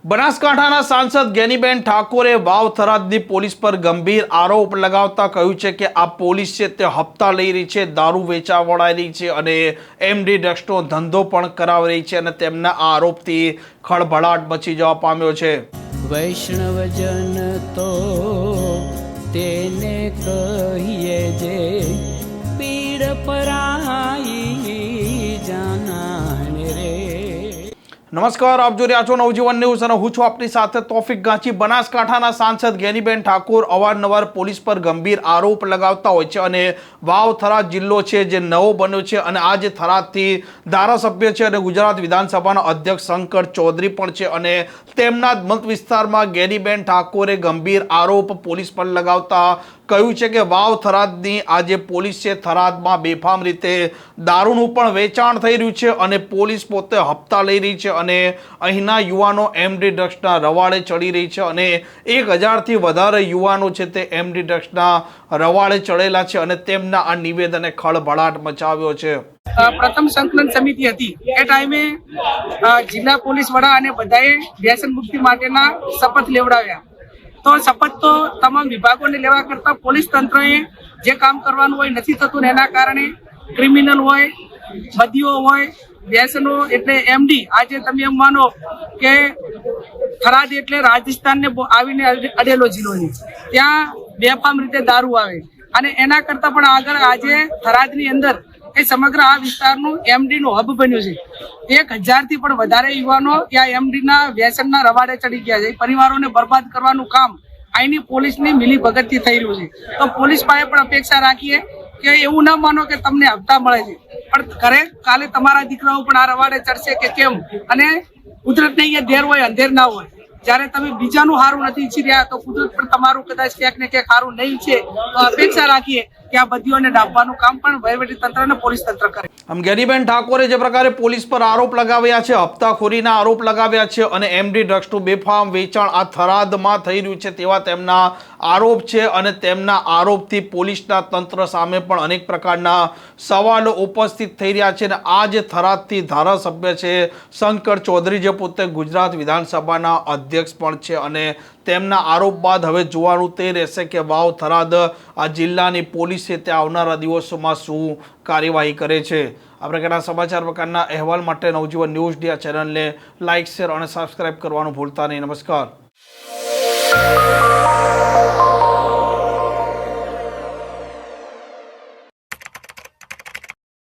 બનાસકાંઠાના સાંસદ ગેનીબેન ઠાકોરે વાવ થરાદની પોલીસ પર ગંભીર આરોપ લગાવતા કહ્યું છે કે આ પોલીસ છે તે હપ્તા લઈ રહી છે, દારૂ વેચાવડાઈ રહી છે અને એમડી ડ્રગ્સનો ધંધો પણ કરાવી રહી છે અને તેમના આ આરોપથી ખળભળાટ મચી જવા પામ્યો છે। વૈષ્ણવજન તો તેને કહીએ જે પીડ પરાઈ જાનાને રે। નમસ્કાર, આપ જોઈ રહ્યા છો નવજીવન ન્યૂઝ અને હું છું આપની સાથે તોફિક ગાંચી। બનાસકાંઠાના સાંસદ ગેનીબેન ઠાકોર અવારનવાર પોલીસ પર ગંભીર આરોપ લગાવતા હોય છે અને વાવ થરાદ જિલ્લો છે જે નવો બન્યો છે અને આ જે થરાદથી ધારાસભ્ય છે અને ગુજરાત વિધાનસભાના અધ્યક્ષ શંકર ચૌધરી પણ છે અને તેમના જ મત વિસ્તારમાં ગેનીબેન ઠાકોરે ગંભીર આરોપ પોલીસ પર લગાવતા કહ્યું છે કે વાવ થરાદની આ જે પોલીસ છે થરાદમાં બેફામ રીતે દારૂનું પણ વેચાણ થઈ રહ્યું છે અને પોલીસ પોતે હપ્તા લઈ રહી છે અને અહીંના યુવાનો એમડી ડ્રગ્સના રવાડે ચડી રહી છે અને 1000થી વધારે યુવાનો છે તે એમડી ડ્રગ્સના રવાડે ચડેલા છે અને તેમના આ નિવેદને ખળભળાટ મચાવ્યો છે। પ્રથમ સંકલન સમિતિ હતી એ ટાઈમે જિલ્લા પોલીસ વડા અને બધાએ વ્યસન મુક્તિ માટેના શપથ લેવડાવ્યા। તો શપથ તો તમામ વિભાગોને લેવા કરતા પોલીસ તંત્રએ જે કામ કરવાનું હોય નથી થતું, એના કારણે ક્રિમિનલ હોય, બદીઓ હોય, વ્યસનો એટલે એમડી, આજે તમે એમ માનો કે થરાદ એટલે રાજસ્થાનને આવીને અડેલો જિલ્લો છે, ત્યાં બેફામ રીતે દારૂ આવે અને એના કરતા પણ આગળ આજે થરાદની અંદર એ સમગ્ર આ વિસ્તારનું એમડીનું હબ બન્યું છે। 1000થી પણ વધારે યુવાનો ત્યાં એમડીના વ્યસનના રવાડે ચડી ગયા છે। પરિવારોને બરબાદ કરવાનું કામ અહીંની પોલીસની મિલીભગતથી થઈ રહ્યું છે। તો પોલીસ પાસે પણ અપેક્ષા રાખીએ કે એવું ન માનો કે તમને હપ્તા મળે છે, પણ કાલે તમારા દીકરાઓ પણ આ રવાડે ચડશે કે કેમ। અને કુદરતને અહીંયા ધેર હોય અંધેર ના હોય, જ્યારે તમે બીજાનું સારું નથી ઈચ્છી રહ્યા તો કુદરત પણ તમારું કદાચ ક્યાંક ને ક્યાંક સારું નહીં છે। તો અપેક્ષા રાખીએ કે આ બધીઓને ડાબવાનું કામ પણ વહીવટી તંત્ર અને પોલીસ તંત્ર કરે। આમ ગેનીબેન ઠાકોરે જે પ્રકારે પોલીસ પર આરોપ લગાવ્યા છે, હપ્તાખોરીના આરોપ લગાવ્યા છે અને એમડી ડ્રગ્સનું બેફામ વેચાણ આ થરાદમાં થઈ રહ્યું છે તેવા તેમના આરોપ છે અને તેમના આરોપથી પોલીસના તંત્ર સામે પણ અનેક પ્રકારના સવાલો ઉપસ્થિત થઈ રહ્યા છે। અને આ જે થરાદથી ધારાસભ્ય છે શંકર ચૌધરી, જે પોતે ગુજરાત વિધાનસભાના અધ્યક્ષ પણ છે અને તેમના આરોપ બાદ હવે જોવાનું તે રહેશે કે વાવ થરાદ આ જિલ્લાની પોલીસ છે તે આવનારા દિવસોમાં શું કાર્યવાહી કરે છે। આ પ્રકારના સમાચાર પ્રકારના અહેવાલ માટે નવજીવન ન્યૂઝ ડી ચેનલને લાઇક, શેર અને સબસ્ક્રાઇબ કરવાનું ભૂલતા નહીં। નમસ્કાર।